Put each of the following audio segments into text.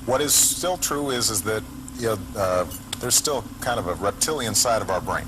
What is still true is that there's still kind of a reptilian side of our brain.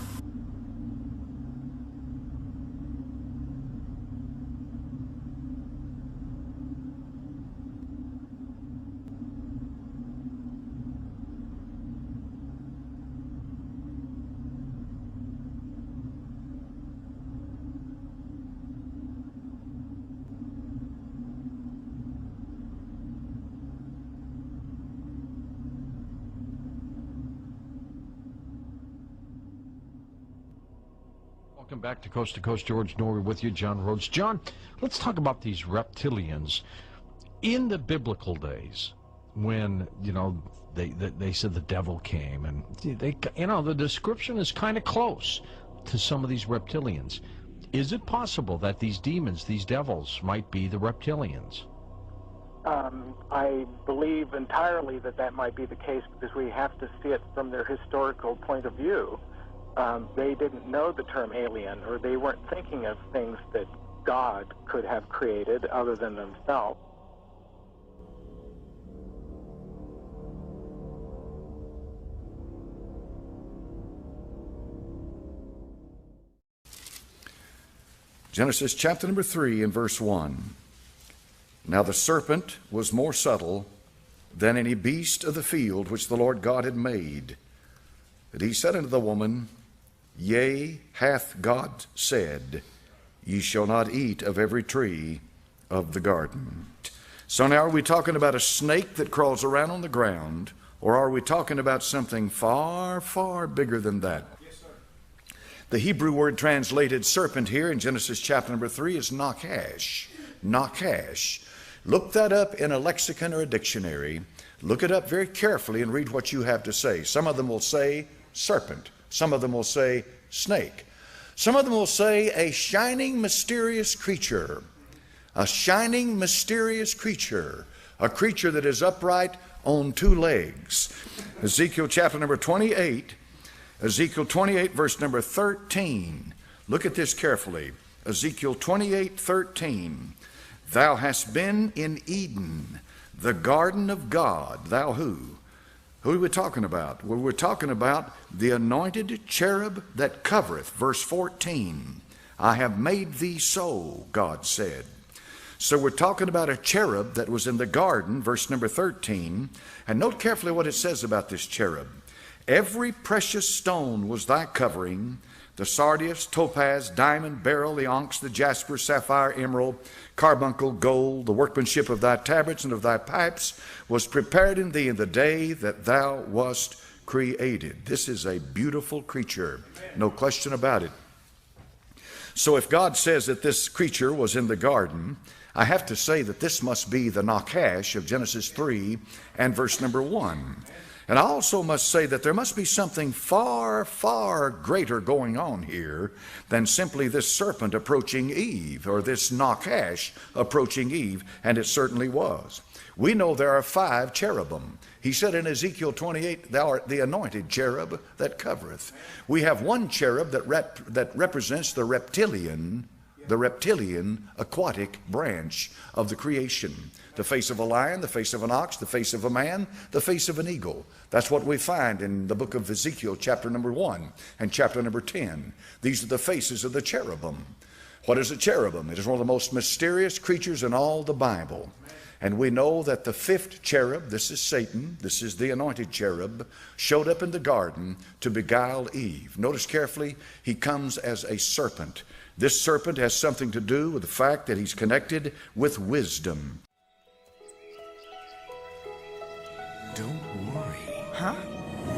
Welcome back to Coast. George Norrie with you, John Rhodes. John, let's talk about these reptilians. In the biblical days, when, they said the devil came, and the description is kind of close to some of these reptilians. Is it possible that these demons, these devils, might be the reptilians? I believe entirely that might be the case, because we have to see it from their historical point of view. They didn't know the term alien, or they weren't thinking of things that God could have created other than themselves. Genesis chapter number 3 and verse 1. Now the serpent was more subtle than any beast of the field which the Lord God had made. But he said unto the woman, Yea, hath God said, Ye shall not eat of every tree of the garden. So now, are we talking about a snake that crawls around on the ground, or are we talking about something far, far bigger than that? Yes, sir. The Hebrew word translated serpent here in Genesis chapter number 3 is nakash. Nakash. Look that up in a lexicon or a dictionary. Look it up very carefully and read what you have to say. Some of them will say serpent. Some of them will say snake. Some of them will say a shining, mysterious creature. A shining, mysterious creature. A creature that is upright on two legs. Ezekiel chapter number 28. Ezekiel 28 verse number 13. Look at this carefully. Ezekiel 28:13. Thou hast been in Eden, the garden of God. Thou who? Who are we talking about? Well, we're talking about the anointed cherub that covereth. Verse 14. I have made thee so, God said. So we're talking about a cherub that was in the garden, verse number 13. And note carefully what it says about this cherub. Every precious stone was thy covering, the sardius, topaz, diamond, beryl, the onyx, the jasper, sapphire, emerald, carbuncle, gold. The workmanship of thy tabrets and of thy pipes was prepared in thee in the day that thou wast created. This is a beautiful creature, no question about it. So if God says that this creature was in the garden, I have to say that this must be the Nakash of Genesis 3 and verse number 1. And I also must say that there must be something far, far greater going on here than simply this serpent approaching Eve, or this Nakash approaching Eve, and it certainly was. We know there are 5 cherubim. He said in Ezekiel 28, Thou art the anointed cherub that covereth. We have one cherub that represents the reptilian aquatic branch of the creation. The face of a lion, the face of an ox, the face of a man, the face of an eagle. That's what we find in the book of Ezekiel, chapter number 1 and chapter number 10. These are the faces of the cherubim. What is a cherubim? It is one of the most mysterious creatures in all the Bible. And we know that the 5th cherub, this is Satan, this is the anointed cherub, showed up in the garden to beguile Eve. Notice carefully, he comes as a serpent. This serpent has something to do with the fact that he's connected with wisdom. Don't worry. Huh?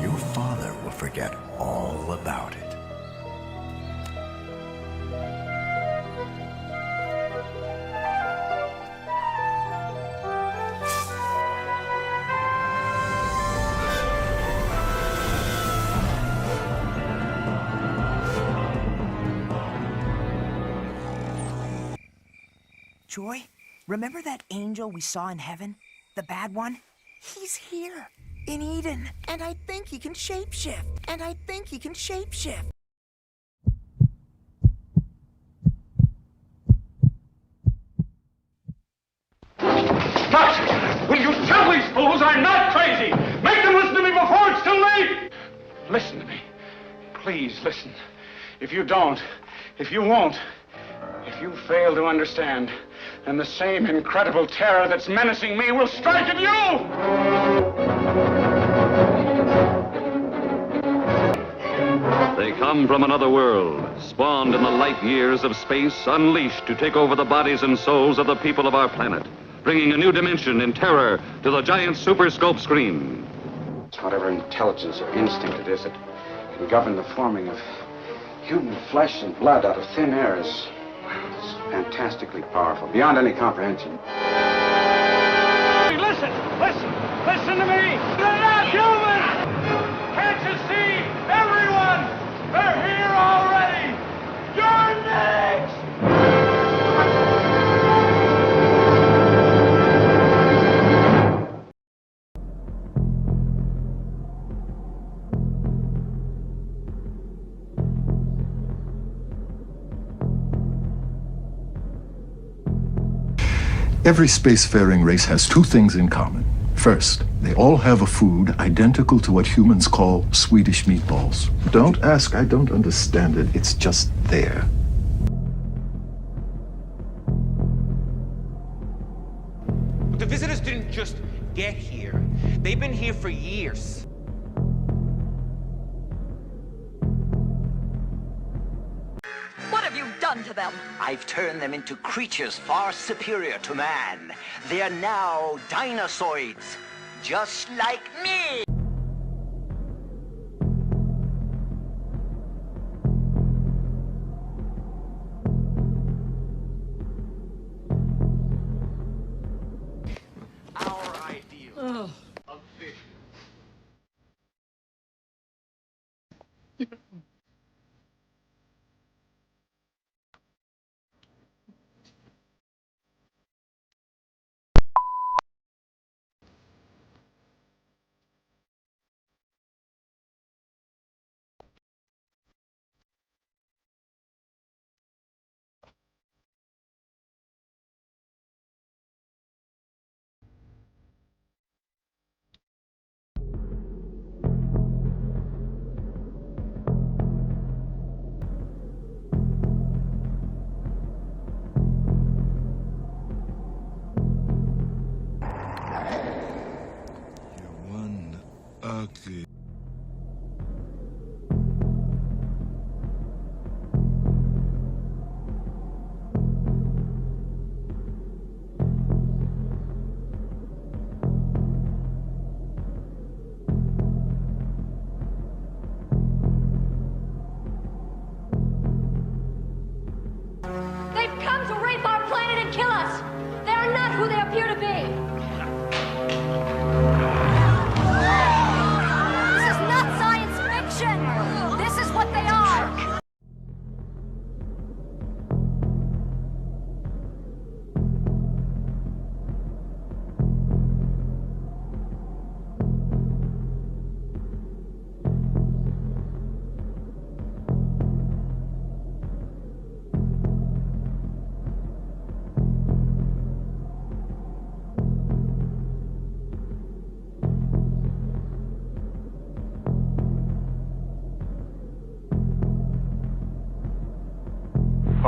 Your father will forget all about it. Joy, remember that angel we saw in heaven? The bad one? He's here, in Eden, and I think he can shapeshift. Will you tell these fools I'm not crazy? Make them listen to me before it's too late! Listen to me. Please listen. If you don't, if you won't, if you fail to understand, then the same incredible terror that's menacing me will strike at you! They come from another world, spawned in the light years of space, unleashed to take over the bodies and souls of the people of our planet, bringing a new dimension in terror to the giant super scope screen. Whatever intelligence or instinct it is that can govern the forming of human flesh and blood out of thin air is fantastically powerful, beyond any comprehension. Listen! Listen! Listen to me! They're not human! Can't you see? Everyone! They're here already! You're next! Every spacefaring race has two things in common. First, they all have a food identical to what humans call Swedish meatballs. Don't ask, I don't understand it. It's just there. The visitors didn't just get here. They've been here for years. What have you done to them? I've turned them into creatures far superior to man. They are now dinosaurs, just like me. Our ideal of fish. Ugly. They've come to rape our planet and kill us! They are not who they appear to be! This is not science fiction! This is what they are!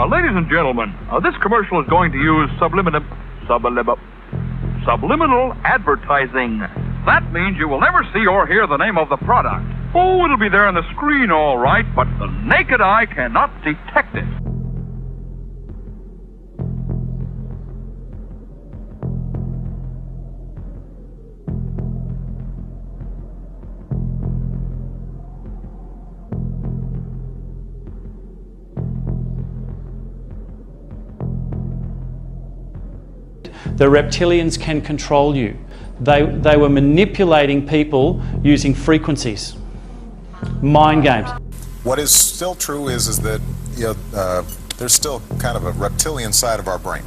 Ladies and gentlemen, this commercial is going to use subliminal advertising. That means you will never see or hear the name of the product. Oh, it'll be there on the screen all right, but the naked eye cannot detect it. The reptilians can control you. They were manipulating people using frequencies, mind games. What is still true is that there's still kind of a reptilian side of our brain.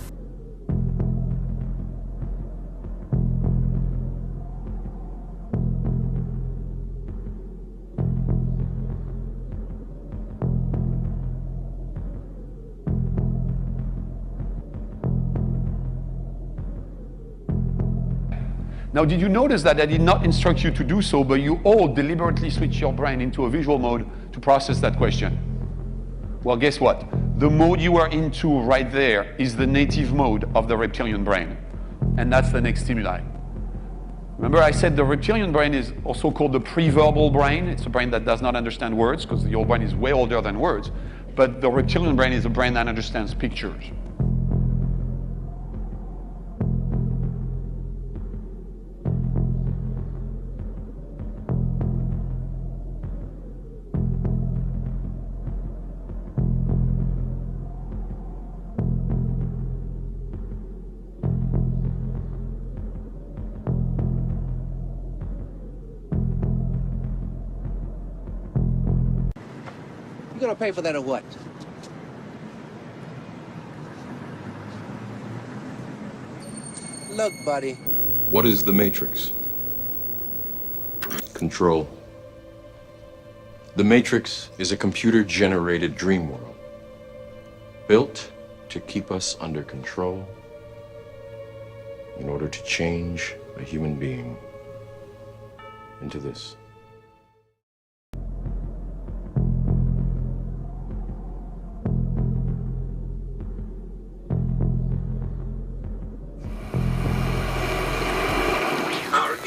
Now, did you notice that I did not instruct you to do so, but you all deliberately switch your brain into a visual mode to process that question? Well, guess what? The mode you are into right there is the native mode of the reptilian brain. And that's the next stimuli. Remember I said the reptilian brain is also called the pre-verbal brain. It's a brain that does not understand words because the old brain is way older than words. But the reptilian brain is a brain that understands pictures. You gonna pay for that or what? Look, buddy. What is the Matrix? Control. The Matrix is a computer-generated dream world, built to keep us under control in order to change a human being into this.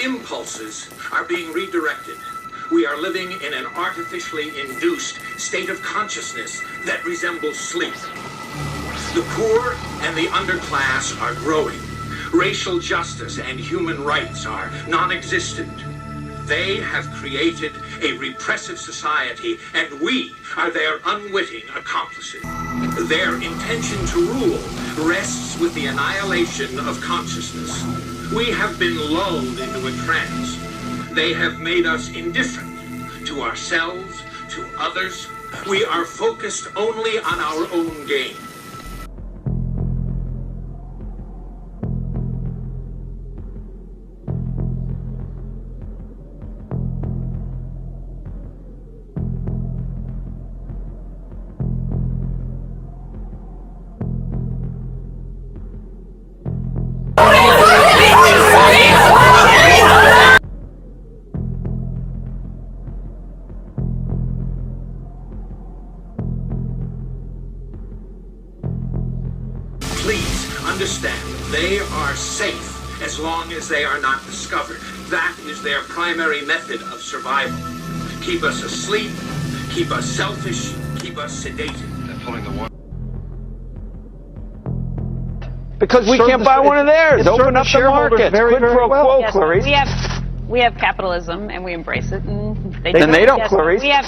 Impulses are being redirected. We are living in an artificially induced state of consciousness that resembles sleep. The poor and the underclass are growing. Racial justice and human rights are non-existent. They have created a repressive society, and we are their unwitting accomplices. Their intention to rule rests with the annihilation of consciousness. We have been lulled into a trance. They have made us indifferent to ourselves, to others. We are focused only on our own gain. They are safe as long as they are not discovered. That is their primary method of survival. Keep us asleep, keep us selfish, keep us sedated. They're pulling the water. Because we can't buy one of theirs. Open up the market. Very, Quid very pro well. quo, Yes, Clarice. we have capitalism and we embrace it, and they Then they don't, yes, Clarice. We have,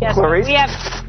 yes, Clarice. we have.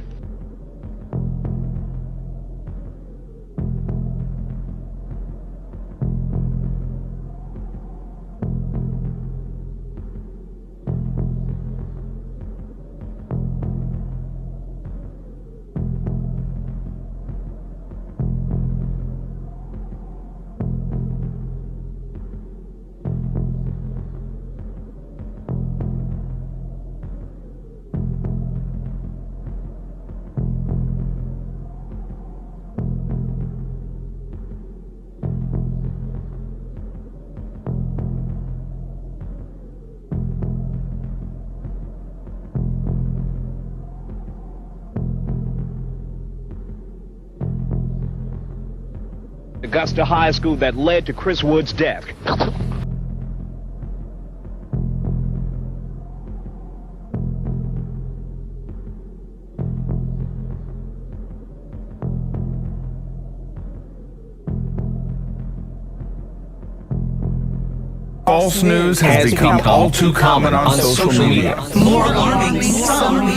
Augusta High School that led to Chris Wood's death. False news has become all too common on social media. More alarming, some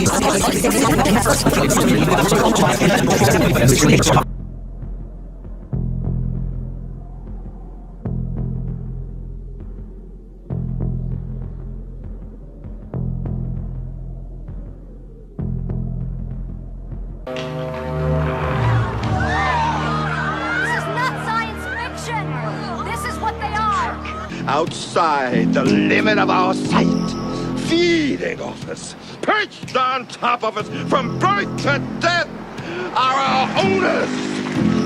outside the limit of our sight, feeding off us, perched on top of us from birth to death, are our owners.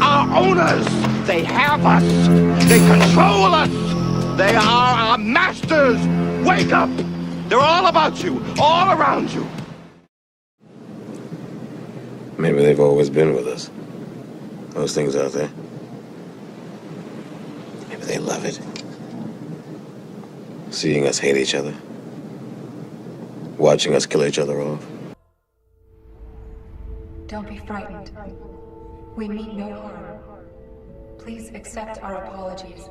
Our owners. They have us. They control us. They are our masters! Wake up! They're all about you, all around you. Maybe they've always been with us. Those things out there. Maybe they love it. Seeing us hate each other. Watching us kill each other off. Don't be frightened. We mean no harm. Please accept our apologies.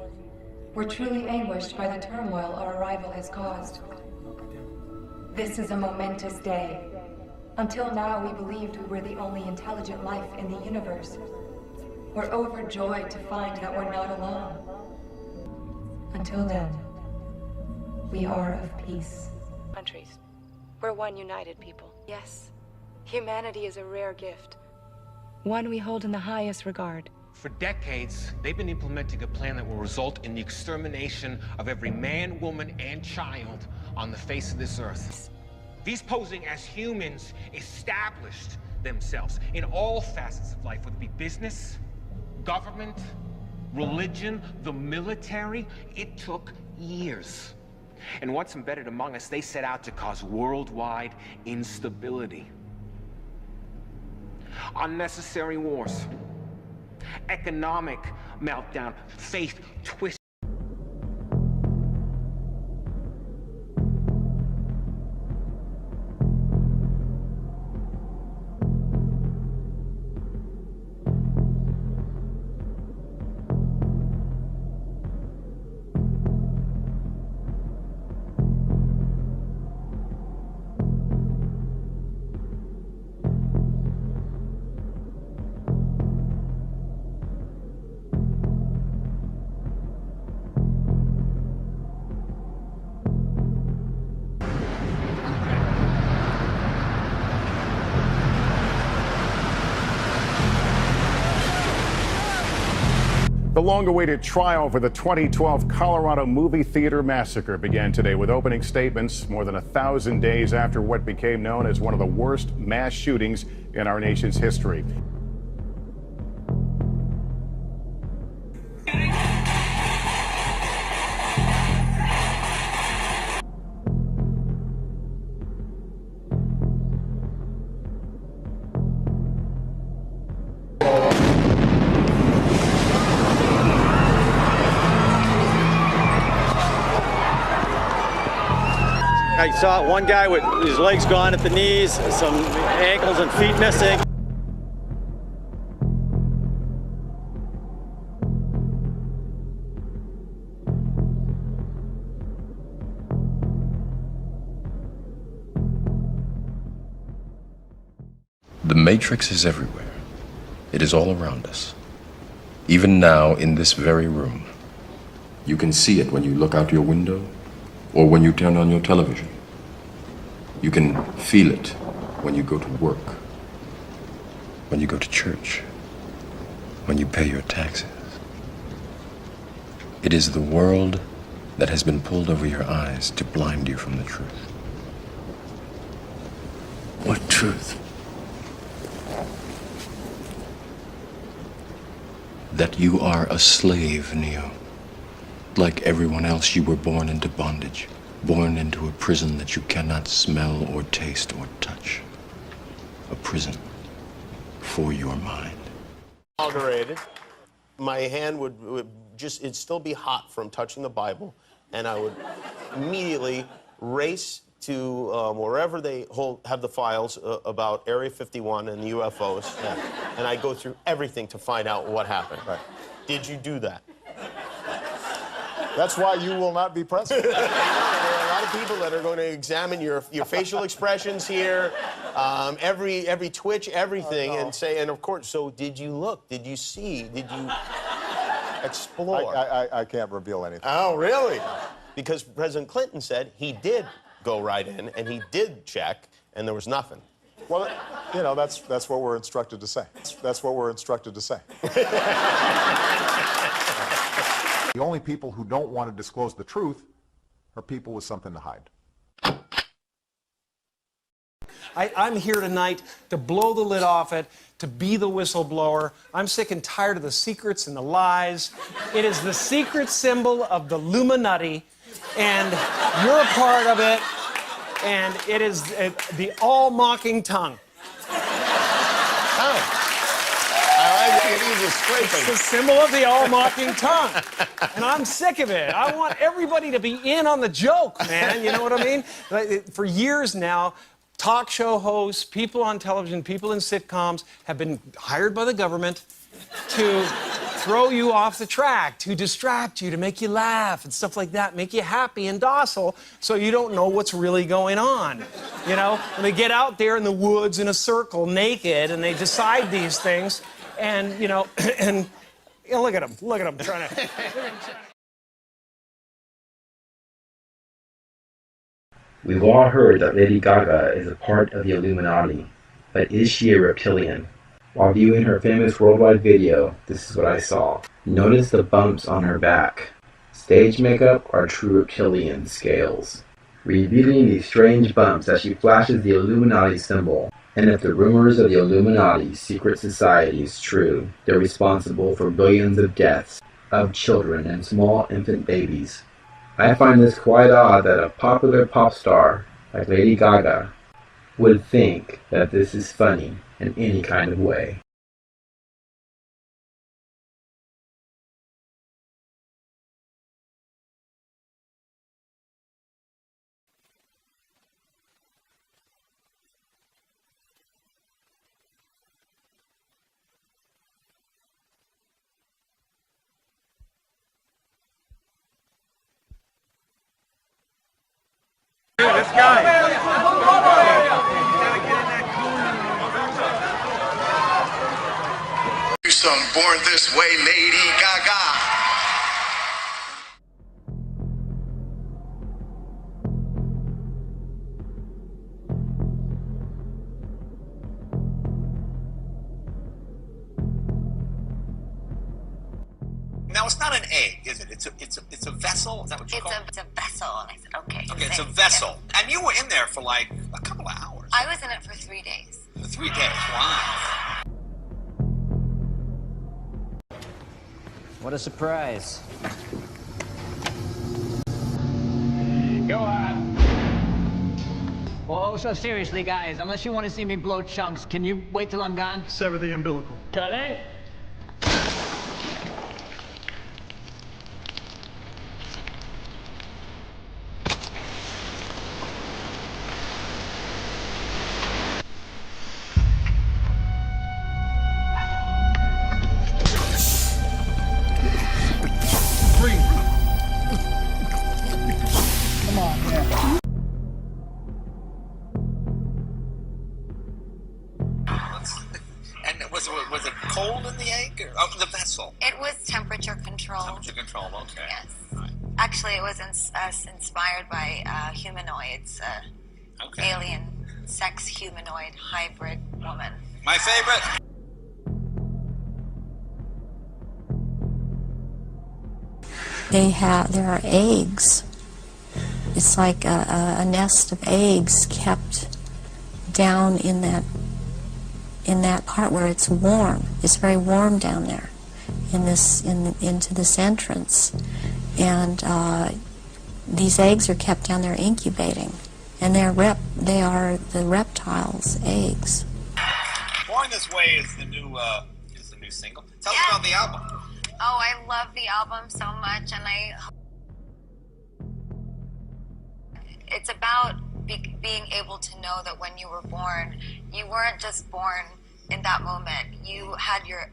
We're truly anguished by the turmoil our arrival has caused. This is a momentous day. Until now, we believed we were the only intelligent life in the universe. We're overjoyed to find that we're not alone. Until then, we are of peace. Countries. We're one united people. Yes, humanity is a rare gift. One we hold in the highest regard. For decades, they've been implementing a plan that will result in the extermination of every man, woman, and child on the face of this earth. These posing as humans established themselves in all facets of life, whether it be business, government, religion, the military. It took years. And once embedded among us, they set out to cause worldwide instability. Unnecessary wars, economic meltdown, faith twist. The long-awaited trial for the 2012 Colorado movie theater massacre began today with opening statements more than 1,000 days after what became known as one of the worst mass shootings in our nation's history. I saw one guy with his legs gone at the knees, some ankles and feet missing. The Matrix is everywhere. It is all around us. Even now, in this very room. You can see it when you look out your window or when you turn on your television. You can feel it when you go to work, when you go to church, when you pay your taxes. It is the world that has been pulled over your eyes to blind you from the truth. What truth? That you are a slave, Neo. Like everyone else, you were born into bondage, born into a prison that you cannot smell or taste or touch. A prison for your mind. Inaugurated, my hand would just, it'd still be hot from touching the Bible, and I would immediately race to wherever they have the files about Area 51 and the UFOs, and I go through everything to find out what happened. Right. Did you do that? That's why you will not be president. There are a lot of people that are going to examine your facial expressions here, every twitch, everything, and say, and of course, so did you look? Did you see? Did you explore? I can't reveal anything. Oh, really? Because President Clinton said he did go right in, and he did check, and there was nothing. Well, you know, that's what we're instructed to say. That's what we're instructed to say. The only people who don't want to disclose the truth are people with something to hide. I'm here tonight to blow the lid off it, to be the whistleblower. I'm sick and tired of the secrets and the lies. It is the secret symbol of the Illuminati, and you're a part of it, and it is the all-mocking tongue. Oh. I like it. He's a scraping. It's the symbol of the all-mocking tongue. And I'm sick of it. I want everybody to be in on the joke, man. You know what I mean? For years now, talk show hosts, people on television, people in sitcoms have been hired by the government to throw you off the track, to distract you, to make you laugh and stuff like that, make you happy and docile so you don't know what's really going on. You know, when they get out there in the woods in a circle naked and they decide these things and, you know, and you know, look at them trying to... We've all heard that Lady Gaga is a part of the Illuminati, but is she a reptilian? While viewing her famous worldwide video, this is what I saw. Notice the bumps on her back. Stage makeup or true reptilian scales? Revealing these strange bumps as she flashes the Illuminati symbol. And if the rumors of the Illuminati's secret society is true, they're responsible for billions of deaths of children and small infant babies. I find this quite odd that a popular pop star like Lady Gaga would think that this is funny in any kind of way. This guy. Do some Born This Way, Lady Gaga. Now it's not an egg, is it? It's a vessel. Is that what you call it? It's a vessel, and I said, okay. Okay, it's a vessel. Yeah. And you were in there for like a couple of hours. I was in it for 3 days. 3 days. Wow. What a surprise. Go on. Well, so seriously, guys, unless you want to see me blow chunks, can you wait till I'm gone? Sever the umbilical. Cut it. Was it cold in the egg or the vessel? It was temperature controlled. Temperature controlled. Okay. Yes. Right. Actually, it was inspired by humanoids, okay. Alien, sex humanoid hybrid woman. My favorite. There are eggs. It's like a nest of eggs kept down in that part where it's warm. It's very warm down there into this entrance. And these eggs are kept down there incubating. And they are the reptiles' eggs. Born This Way is the new single. Tell us about the album. Oh, I love the album so much, and it's about being able to know that when you were born, you weren't just born in that moment. You have your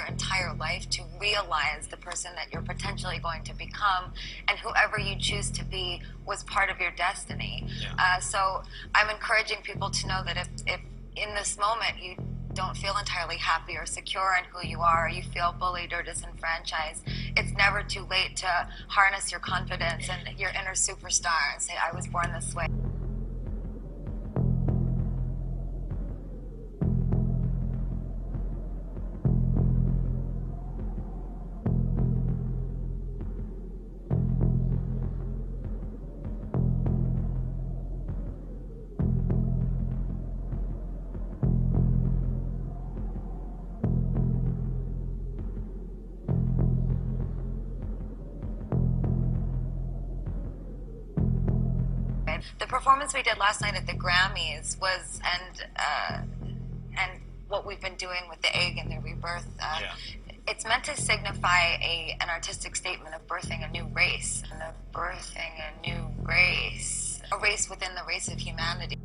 entire life to realize the person that you're potentially going to become, and whoever you choose to be was part of your destiny. Yeah. So I'm encouraging people to know that if in this moment you don't feel entirely happy or secure in who you are, or you feel bullied or disenfranchised, it's never too late to harness your confidence and your inner superstar and say, I was born this way. The performance we did last night at the Grammys was, and what we've been doing with the egg and the rebirth, it's meant to signify an artistic statement of birthing a new race, and of birthing a new race, a race within the race of humanity.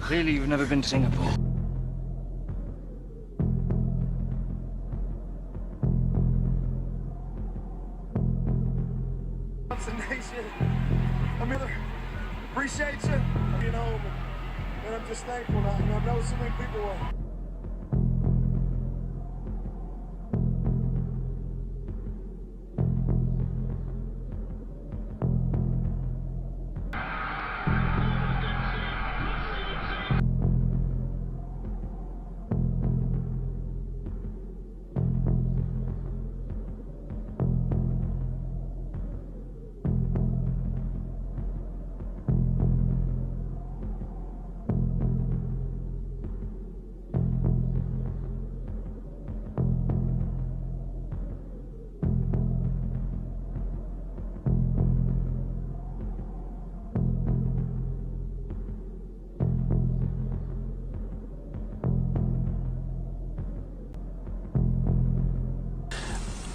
Clearly, you've never been to Singapore. What's the nation? I mean, appreciate you being home, and I'm just thankful now. I know so many people are.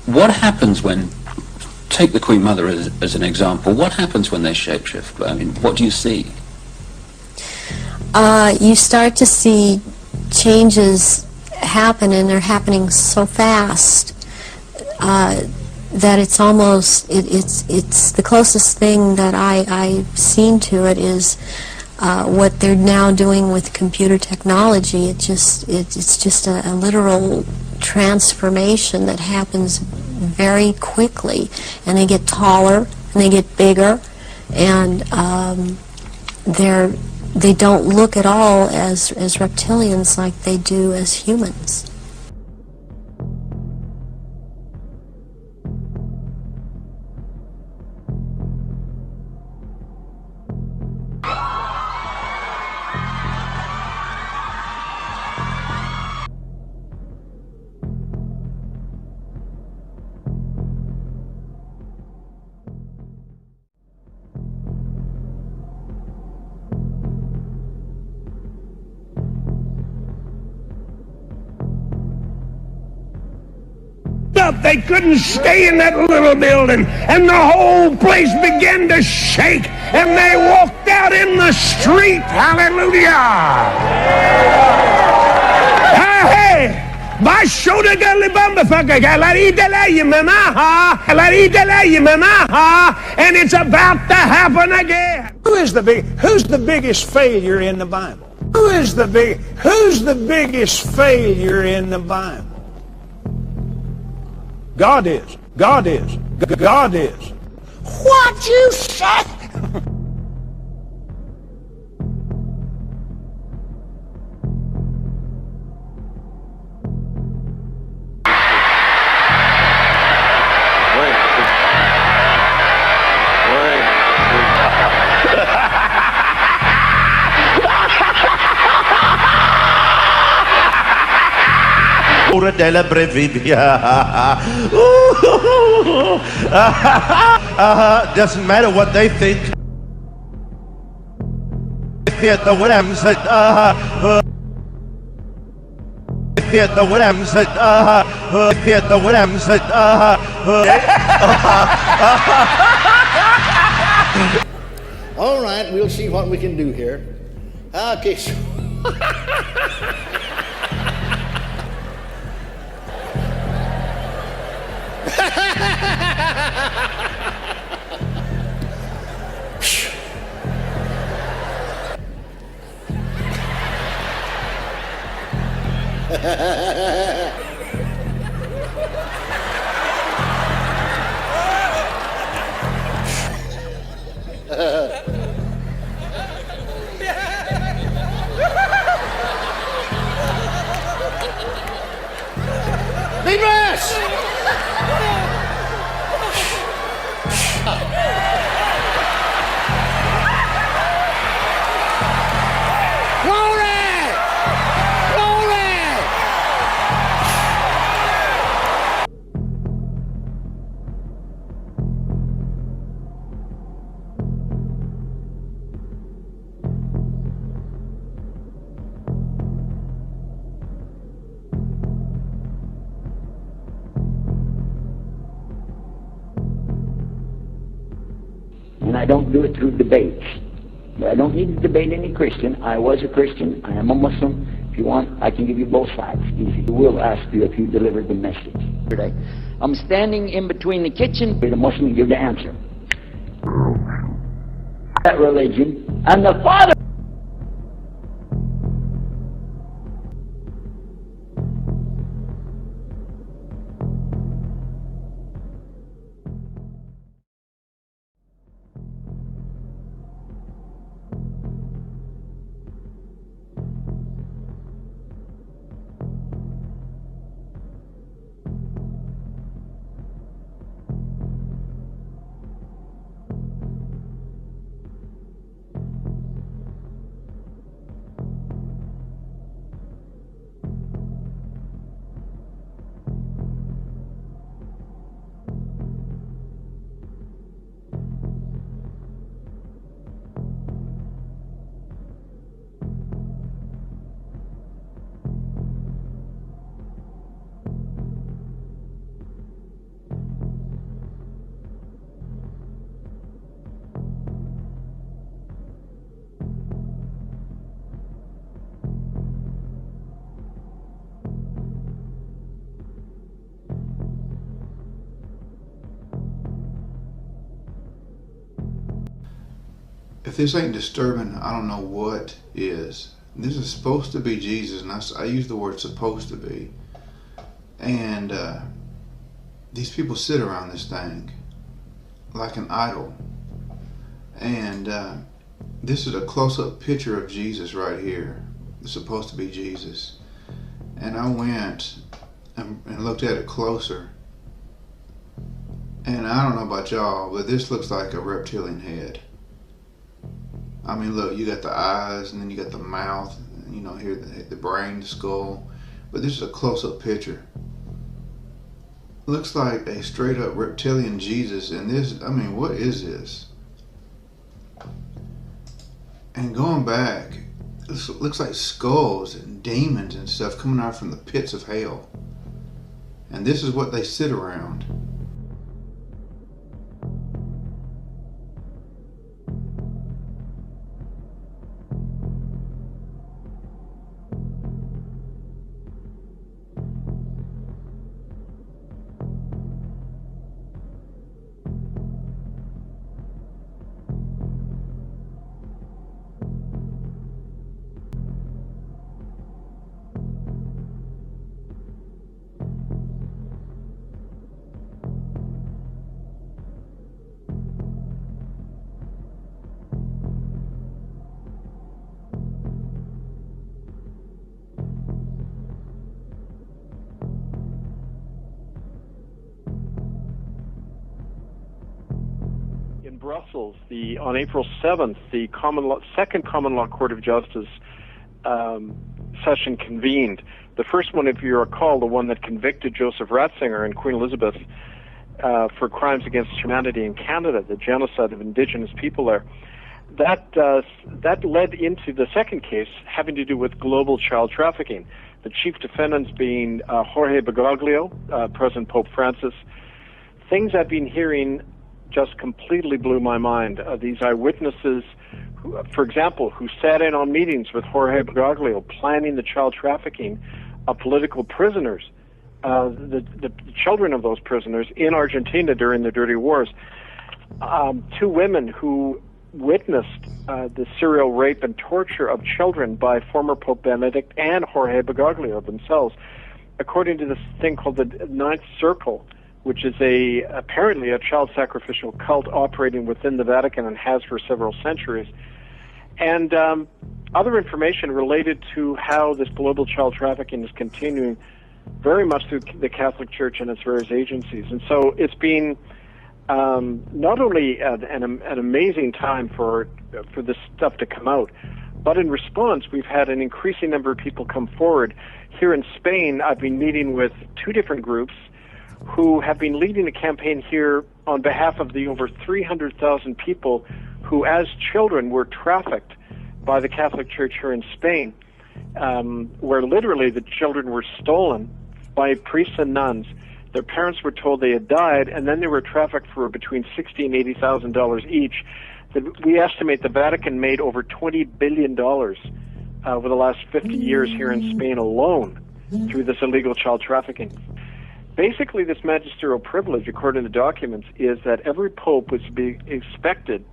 What happens when, take the Queen Mother as an example, what happens when they shapeshift? I mean, what do you see? You start to see changes happen, and they're happening so fast that it's almost, it's the closest thing that I've seen to it is what they're now doing with computer technology. It's just a literal transformation that happens very quickly, and they get taller and they get bigger, and they don't look at all as reptilians like they do as humans. They couldn't stay in that little building, and the whole place began to shake, and they walked out in the street. Hallelujah! Hey! And it's about to happen again. Who's the biggest failure in the Bible? Who's the biggest failure in the Bible? God is. God is. God is. What you say? Della Brevibia. Doesn't matter what they think. Hit the Williams. Hit the Williams. Hit the Williams. All right, we'll see what we can do here. Okay. So Be blessed! Glory! Glory! And I don't do it through debates. But I don't need to debate any Christian. I was a Christian. I am a Muslim. If you want, I can give you both sides. Easy. I will ask you if you delivered the message. I'm standing in between the kitchen. The Muslim give the answer. That religion and the Father. If this ain't disturbing, I don't know what is. This is supposed to be Jesus, and I use the word supposed to be. And these people sit around this thing like an idol. And this is a close-up picture of Jesus right here. It's supposed to be Jesus. And I went and looked at it closer. And I don't know about y'all, but this looks like a reptilian head. I mean, look, you got the eyes, and then you got the mouth, and, you know, here the brain, the skull. But this is a close-up picture. Looks like a straight-up reptilian Jesus, and this, I mean, what is this? And going back, this looks like skulls and demons and stuff coming out from the pits of hell. And this is what they sit around. Brussels, on April 7th, the Second Common Law Court of Justice session convened. The first one, if you recall, the one that convicted Joseph Ratzinger and Queen Elizabeth for crimes against humanity in Canada, the genocide of Indigenous people there. That led into the second case having to do with global child trafficking. The chief defendants being Jorge Bergoglio, President Pope Francis. Things I've been hearing just completely blew my mind. These eyewitnesses, for example, who sat in on meetings with Jorge Bergoglio planning the child trafficking of political prisoners, the children of those prisoners in Argentina during the dirty wars. Two women who witnessed the serial rape and torture of children by former Pope Benedict and Jorge Bergoglio themselves. According to this thing called the Ninth Circle, which is apparently a child sacrificial cult operating within the Vatican and has for several centuries. And other information related to how this global child trafficking is continuing very much through the Catholic Church and its various agencies. And so it's been not only an amazing time for this stuff to come out, but in response, we've had an increasing number of people come forward. Here in Spain, I've been meeting with 2 different groups who have been leading a campaign here on behalf of the over 300,000 people who, as children, were trafficked by the Catholic Church here in Spain, where literally the children were stolen by priests and nuns. Their parents were told they had died, and then they were trafficked for between $60,000 and $80,000 each. We estimate the Vatican made over $20 billion over the last 50 years here in Spain alone through this illegal child trafficking. Basically, this magisterial privilege, according to the documents, is that every pope was to be expected,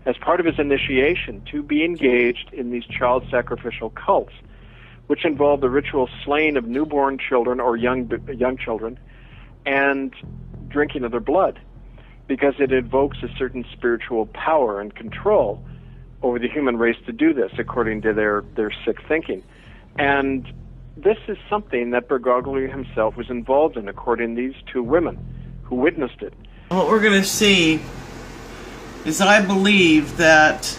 as part of his initiation, to be engaged in these child sacrificial cults, which involve the ritual slaying of newborn children or young children and drinking of their blood, because it evokes a certain spiritual power and control over the human race to do this, according to their sick thinking. And this is something that Bergoglio himself was involved in, according to these 2 women who witnessed it. What we're going to see is, I believe that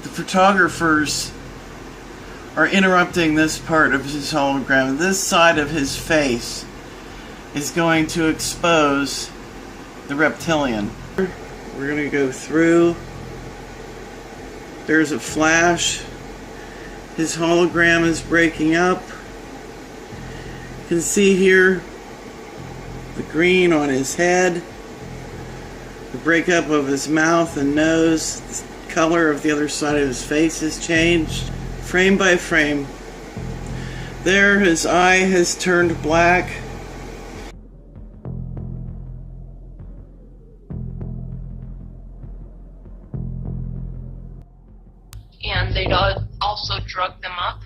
the photographers are interrupting this part of his hologram. This side of his face is going to expose the reptilian. We're going to go through. There's a flash. His hologram is breaking up. You can see here the green on his head, the breakup of his mouth and nose. The color of the other side of his face has changed, frame by frame. There, his eye has turned black. And they'd also drug them up,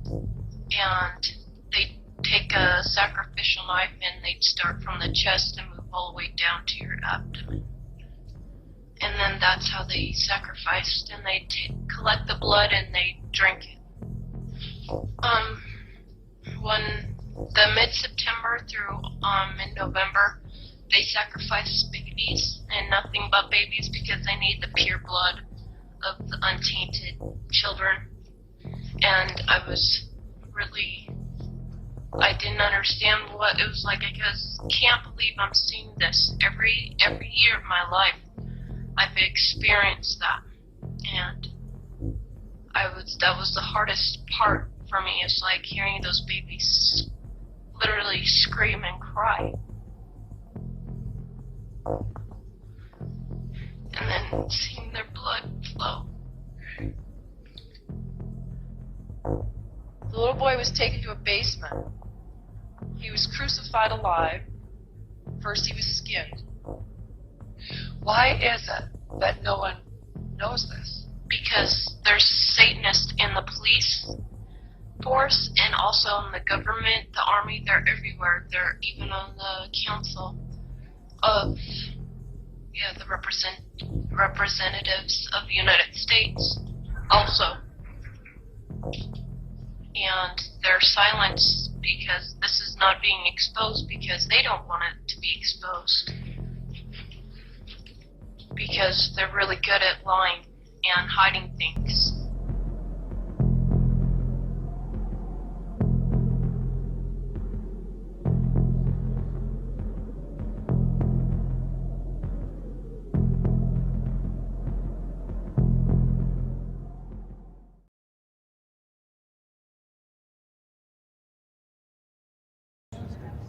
and they'd take a sacrificial knife and they'd start from the chest and move all the way down to your abdomen. And then that's how they sacrificed, and they'd collect the blood and they'd drink it. When the mid-September through mid-November, they sacrificed babies, and nothing but babies, because they need the pure blood of the untainted children. And I didn't understand what it was like. I just can't believe I'm seeing this every year of my life. I've experienced that, and that was the hardest part for me. It's like hearing those babies literally scream and cry, and then seeing their blood flow. The little boy was taken to a basement. He was crucified alive. First he was skinned. Why is it that no one knows this? Because there's Satanists in the police force and also in the government, the army. They're everywhere. They're even on the council of the representatives of the United States also. And they're silenced because this is not being exposed, because they don't want it to be exposed. Because they're really good at lying and hiding things.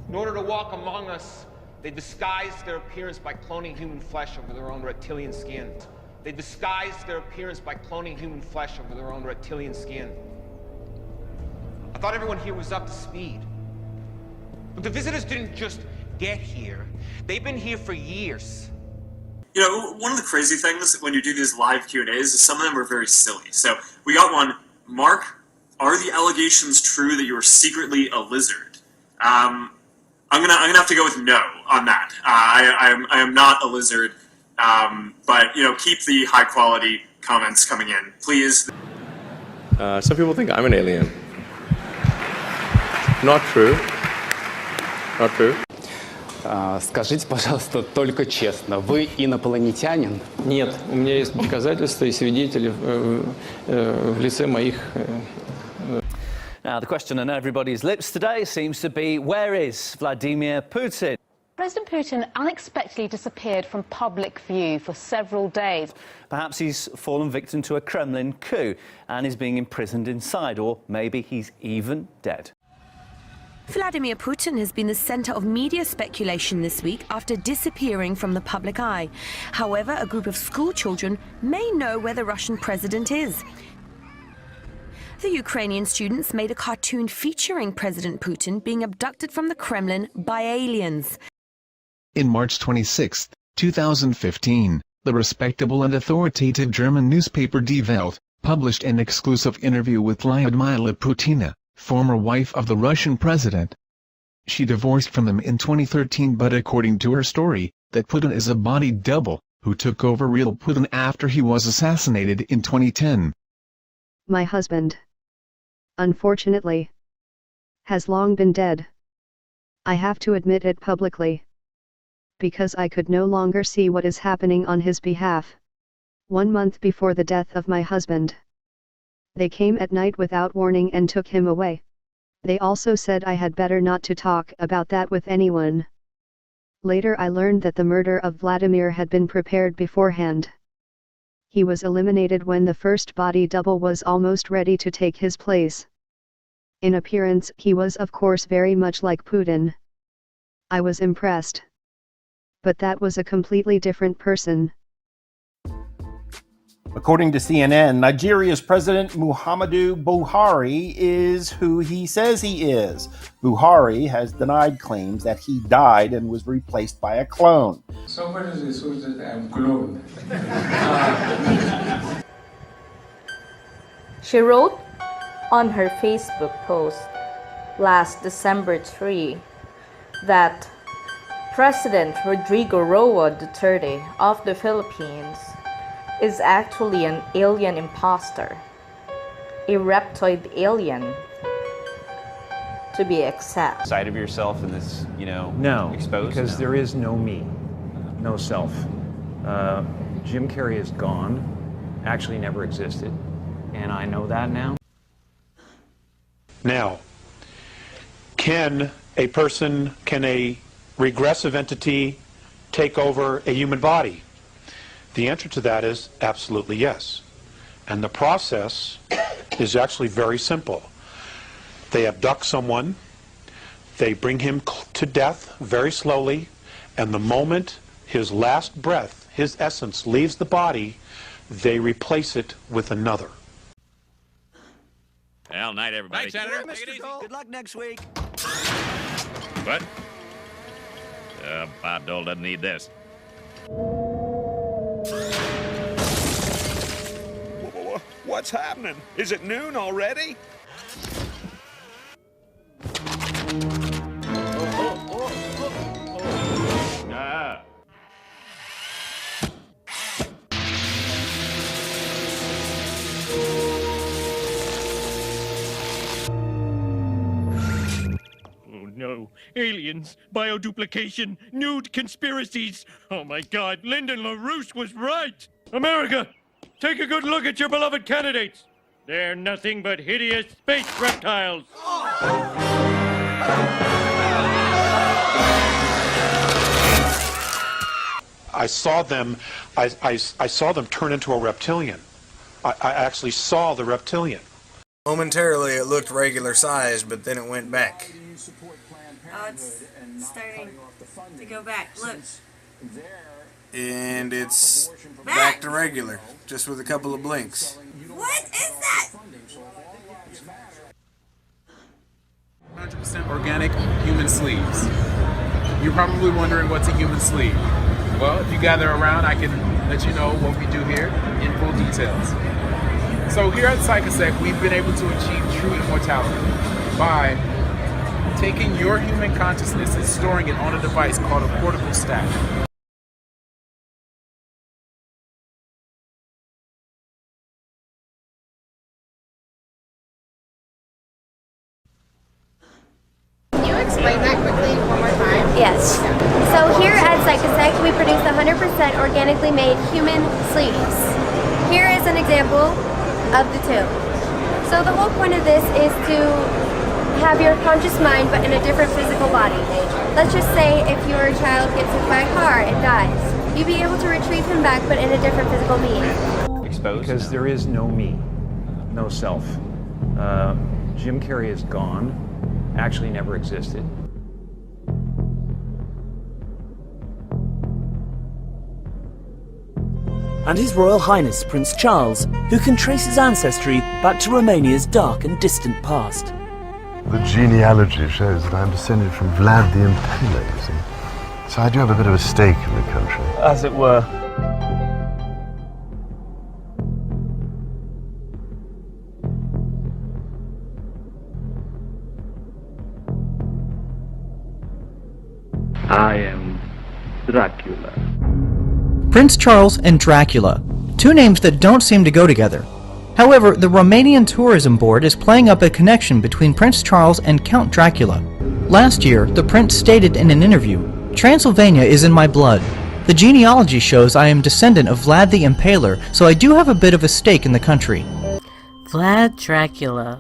In order to walk among us, they disguised their appearance by cloning human flesh over their own reptilian skin. They disguised their appearance by cloning human flesh over their own reptilian skin. I thought everyone here was up to speed. But the visitors didn't just get here. They've been here for years. You know, one of the crazy things when you do these live Q&As is some of them are very silly. So we got one. Mark, are the allegations true that you are secretly a lizard? I'm gonna have to go with no on that. I am not a lizard, but keep the high quality comments coming in, please. Some people think I'm an alien. Not true. Not true. Скажите, пожалуйста, только честно, вы инопланетянин? Нет, у меня есть доказательства и свидетели в лице моих. Now, the question on everybody's lips today seems to be, where is Vladimir Putin? President Putin unexpectedly disappeared from public view for several days. Perhaps he's fallen victim to a Kremlin coup and is being imprisoned inside, or maybe he's even dead. Vladimir Putin has been the center of media speculation this week after disappearing from the public eye. However, a group of school children may know where the Russian president is. The Ukrainian students made a cartoon featuring President Putin being abducted from the Kremlin by aliens. In March 26, 2015, the respectable and authoritative German newspaper Die Welt published an exclusive interview with Lyudmila Putina, former wife of the Russian president. She divorced from him in 2013, but according to her story, that Putin is a body double, who took over real Putin after he was assassinated in 2010. My husband, unfortunately, has long been dead. I have to admit it publicly, because I could no longer see what is happening on his behalf. 1 month before the death of my husband, they came at night without warning and took him away. They also said I had better not to talk about that with anyone. Later I learned that the murder of Vladimir had been prepared beforehand. He was eliminated when the first body double was almost ready to take his place. In appearance, he was of course very much like Putin. I was impressed. But that was a completely different person. According to CNN, Nigeria's President Muhammadu Buhari is who he says he is. Buhari has denied claims that he died and was replaced by a clone. Somebody assumes that I'm cloned. She wrote on her Facebook post last December 3 that President Rodrigo Roa Duterte of the Philippines is actually an alien imposter, a reptoid alien, to be exact. Side of yourself in this, no, exposed? Because there is no me, no self. Jim Carrey is gone, actually never existed, and I know that now. Now, can a regressive entity take over a human body? The answer to that is absolutely yes. And the process is actually very simple. They abduct someone, they bring him to death very slowly, and the moment his last breath, his essence, leaves the body, they replace it with another. Well, night, everybody. Night, Senator. Take it easy. Good luck next week. What? Bob Dole doesn't need this. What's happening? Is it noon already? Oh no, aliens, bioduplication, nude conspiracies. Oh my God, Lyndon LaRouche was right. America, take a good look at your beloved candidates. They're nothing but hideous space reptiles. I saw them turn into a reptilian. I actually saw the reptilian. Momentarily it looked regular size, but then it went back. Oh, it's starting to go back. Look. And it's back to regular, just with a couple of blinks. What is that? 100% organic human sleeves. You're probably wondering what's a human sleeve. Well, if you gather around, I can let you know what we do here in full details. So here at Psychosec, we've been able to achieve true immortality by taking your human consciousness and storing it on a device called a portable stack. Can you explain that quickly one more time? Yes. So here at Psychosec, we produce 100% organically made human sleeves. Here is an example of the two. So the whole point of this is to have your conscious mind but in a different physical body. Let's just say if your child gets hit by a car and dies, you'd be able to retrieve him back but in a different physical being. Because there is no me, no self. Jim Carrey is gone, actually never existed. And His Royal Highness Prince Charles, who can trace his ancestry back to Romania's dark and distant past. The genealogy shows that I'm descended from Vlad the Impaler, you see. So I do have a bit of a stake in the country. As it were. I am Dracula. Prince Charles and Dracula, two names that don't seem to go together. However, the Romanian Tourism Board is playing up a connection between Prince Charles and Count Dracula. Last year, the prince stated in an interview, "Transylvania is in my blood. The genealogy shows I am descendant of Vlad the Impaler, so I do have a bit of a stake in the country." Vlad Dracula,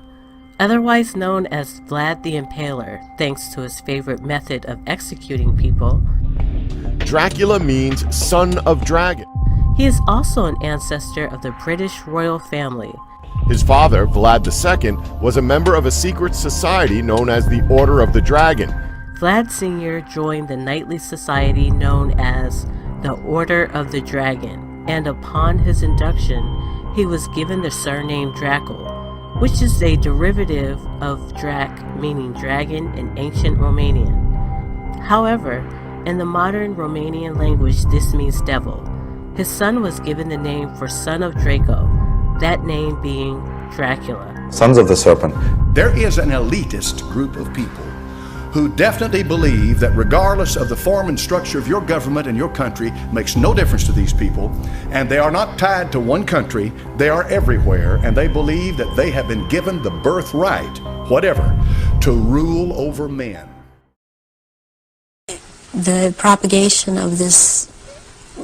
otherwise known as Vlad the Impaler, thanks to his favorite method of executing people. Dracula means son of dragon. He is also an ancestor of the British royal family. His father, Vlad II, was a member of a secret society known as the Order of the Dragon. Vlad Sr. joined the knightly society known as the Order of the Dragon, and upon his induction, he was given the surname Dracul, which is a derivative of Drac, meaning dragon in ancient Romanian. However, in the modern Romanian language, this means devil. His son was given the name for son of Draco, that name being Dracula. Sons of the Serpent. There is an elitist group of people who definitely believe that regardless of the form and structure of your government and your country makes no difference to these people, and they are not tied to one country, they are everywhere, and they believe that they have been given the birthright, whatever, to rule over men. The propagation of this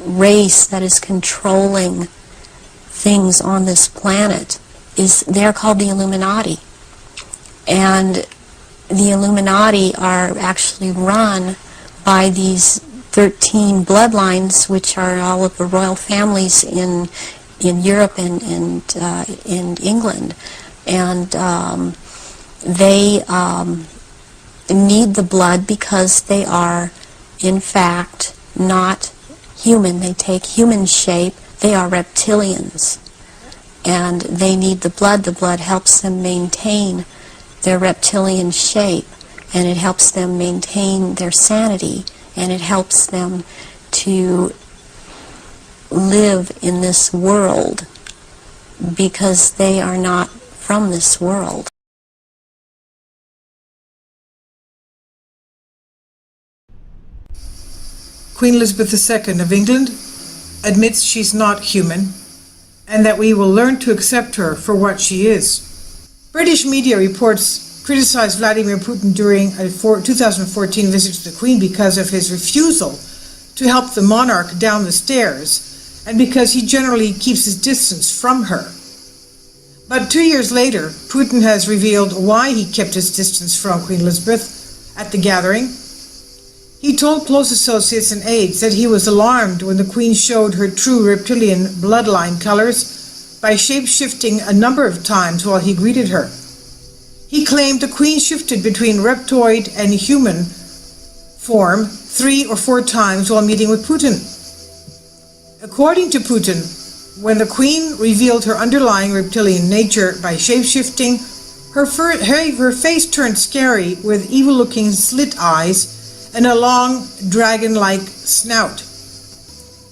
race that is controlling things on this planet they're called the Illuminati. And the Illuminati are actually run by these 13 bloodlines, which are all of the royal families in Europe and in England. And they need the blood because they are in fact not human. They take human shape. They are reptilians. And they need the blood. The blood helps them maintain their reptilian shape, and it helps them maintain their sanity, and it helps them to live in this world because they are not from this world. Queen Elizabeth II of England admits she's not human and that we will learn to accept her for what she is. British media reports criticized Vladimir Putin during a 2014 visit to the Queen because of his refusal to help the monarch down the stairs and because he generally keeps his distance from her. But 2 years later, Putin has revealed why he kept his distance from Queen Elizabeth at the gathering. He told close associates and aides that he was alarmed when the Queen showed her true reptilian bloodline colors by shape-shifting a number of times while he greeted her. He claimed the Queen shifted between reptoid and human form 3 or 4 times while meeting with Putin. According to Putin, when the Queen revealed her underlying reptilian nature by shape-shifting, her face turned scary with evil-looking slit eyes and a long, dragon-like snout.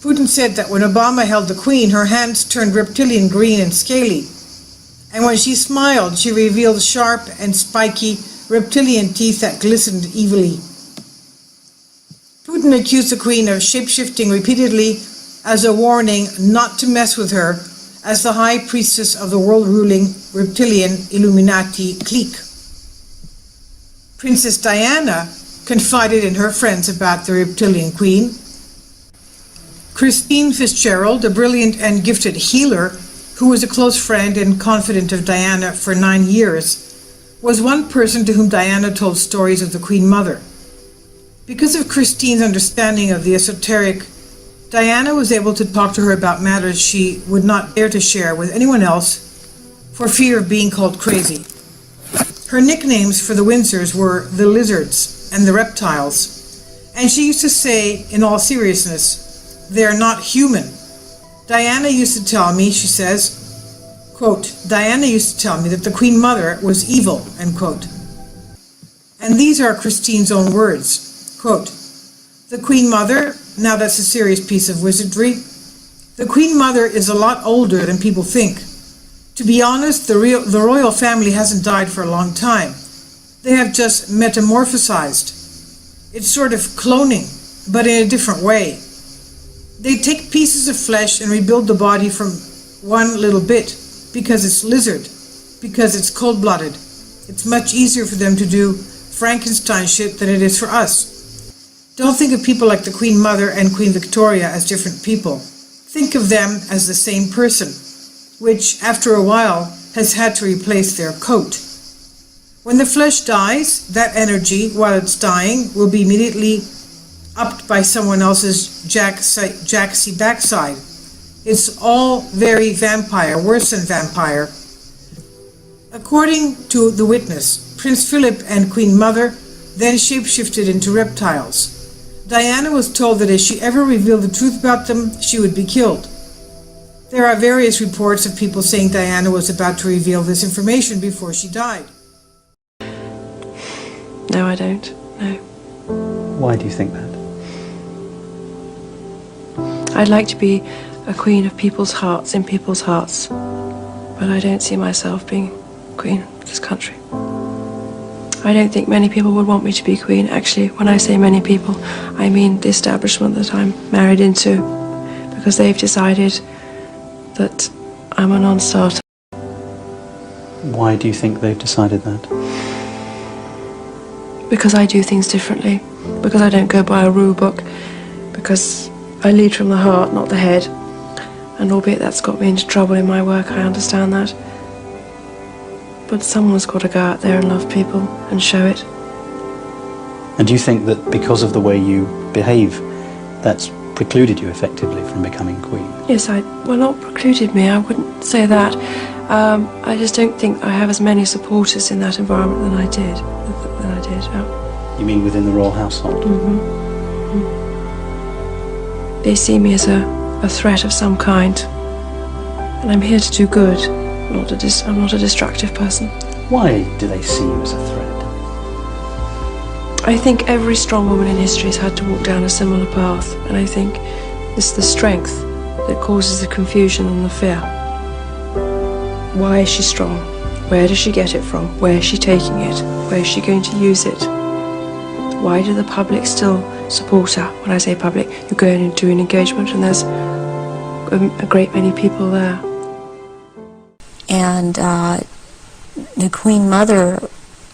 Putin said that when Obama held the Queen, her hands turned reptilian green and scaly. And when she smiled, she revealed sharp and spiky reptilian teeth that glistened evilly. Putin accused the Queen of shape-shifting repeatedly as a warning not to mess with her as the high priestess of the world-ruling reptilian Illuminati clique. Princess Diana confided in her friends about the reptilian queen. Christine Fitzgerald, a brilliant and gifted healer who was a close friend and confidant of Diana for 9 years, was one person to whom Diana told stories of the Queen Mother. Because of Christine's understanding of the esoteric, Diana was able to talk to her about matters she would not dare to share with anyone else for fear of being called crazy. Her nicknames for the Windsors were the Lizards and the Reptiles, and she used to say, in all seriousness, "They're not human." Diana used to tell me, she says, quote, Diana used to tell me that the Queen Mother was evil, end quote. And these are Christine's own words, quote, "The Queen Mother," now that's a serious piece of wizardry, "the Queen Mother is a lot older than people think. To be honest, the royal family hasn't died for a long time. They have just metamorphosized. It's sort of cloning, but in a different way. They take pieces of flesh and rebuild the body from one little bit, because it's lizard, because it's cold-blooded. It's much easier for them to do Frankenstein shit than it is for us. Don't think of people like the Queen Mother and Queen Victoria as different people. Think of them as the same person, which, after a while, has had to replace their coat. When the flesh dies, that energy, while it's dying, will be immediately upped by someone else's jacksy backside. It's all very vampire, worse than vampire. According to the witness, Prince Philip and Queen Mother then shapeshifted into reptiles. Diana was told that if she ever revealed the truth about them, she would be killed. There are various reports of people saying Diana was about to reveal this information before she died. No, I don't. No. Why do you think that? I'd like to be a queen of people's hearts, in people's hearts. But I don't see myself being queen of this country. I don't think many people would want me to be queen. Actually, when I say many people, I mean the establishment that I'm married into, because they've decided that I'm a non-starter. Why do you think they've decided that? Because I do things differently, because I don't go by a rule book, because I lead from the heart, not the head. And albeit that's got me into trouble in my work, I understand that. But someone's got to go out there and love people and show it. And do you think that because of the way you behave, that's precluded you effectively from becoming queen? Yes, well, not precluded me, I wouldn't say that. I just don't think I have as many supporters in that environment than I did. Yeah. You mean within the royal household? Mm-hmm. Mm-hmm. They see me as a threat of some kind. And I'm here to do good. I'm not a destructive person. Why do they see you as a threat? I think every strong woman in history has had to walk down a similar path, and I think it's the strength that causes the confusion and the fear. Why is she strong? Where does she get it from? Where is she taking it? Where is she going to use it? Why do the public still support her? When I say public, you go in and do an engagement and there's a great many people there. And the Queen Mother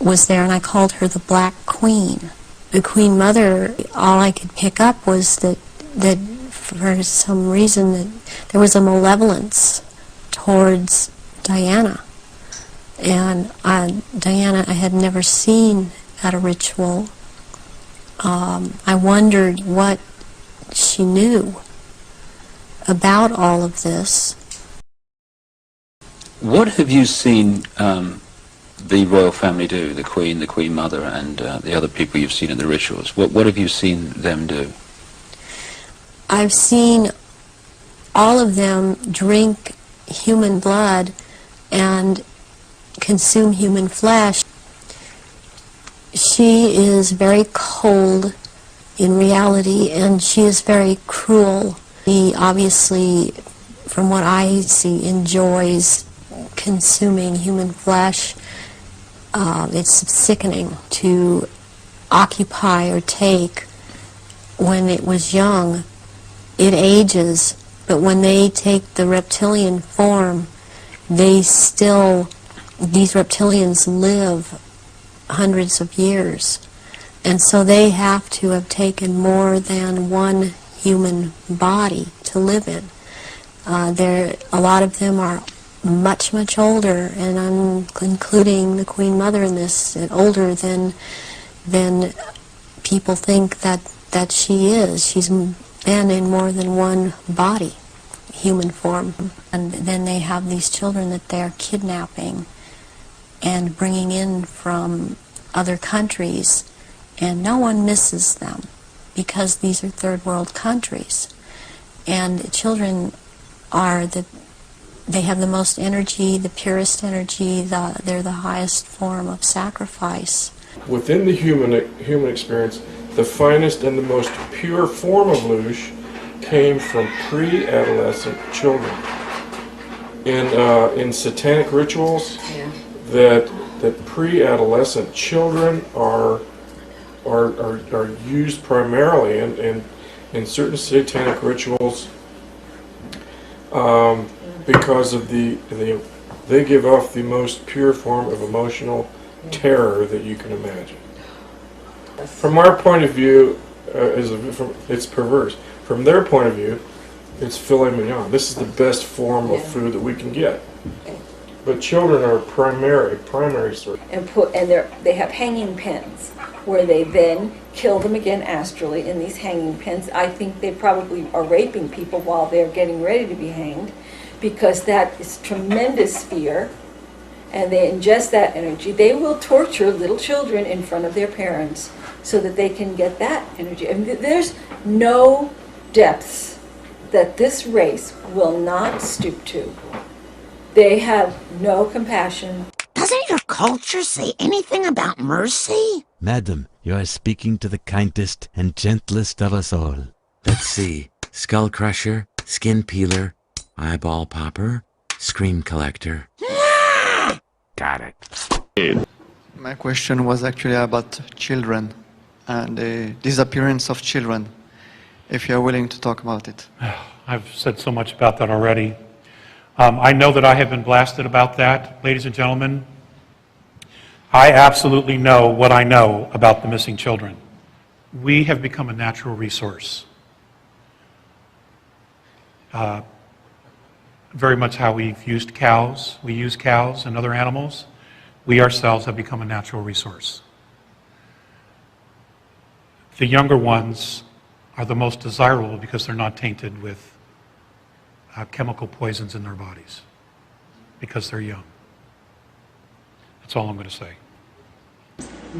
was there, and I called her the Black Queen. The Queen Mother, all I could pick up was that for some reason that there was a malevolence towards Diana. And Diana I had never seen at a ritual. I wondered what she knew about all of this. What have you seen the royal family do, the Queen Mother, and the other people you've seen at the rituals? What have you seen them do? I've seen all of them drink human blood and consume human flesh. She is very cold in reality, and she is very cruel. She obviously, from what I see, enjoys consuming human flesh it's sickening to occupy or take when it was young. It ages, but when they take the reptilian form, these reptilians live hundreds of years. And so they have to have taken more than one human body to live in. A lot of them are much, much older, and I'm including the Queen Mother in this, older than people think that she is. She's been in more than one body, human form. And then they have these children that they're kidnapping and bringing in from other countries, and no one misses them because these are third world countries. And children they have the most energy, the purest energy, they're the highest form of sacrifice. Within the human experience, the finest and the most pure form of Lush came from pre-adolescent children. In satanic rituals, that pre-adolescent children are used primarily in certain satanic rituals because of they give off the most pure form of emotional terror that you can imagine. From our point of view, it's perverse. From their point of view, it's filet mignon. This is the best form of food that we can get. But children are primary source. And they have hanging pens where they then kill them again astrally in these hanging pens. I think they probably are raping people while they're getting ready to be hanged, because that is tremendous fear, and they ingest that energy. They will torture little children in front of their parents so that they can get that energy. I mean, there's no depths that this race will not stoop to. They have no compassion. Doesn't your culture say anything about mercy? Madam, you are speaking to the kindest and gentlest of us all. Let's see. Skull crusher, skin peeler, eyeball popper, scream collector. Got it. My question was actually about children and the disappearance of children, if you're willing to talk about it. I've said so much about that already. I know that I have been blasted about that, ladies and gentlemen. I absolutely know what I know about the missing children. We have become a natural resource. Very much how we've used cows. We use cows and other animals. We ourselves have become a natural resource. The younger ones are the most desirable because they're not tainted with chemical poisons in their bodies, because they're young. That's all I'm going to say.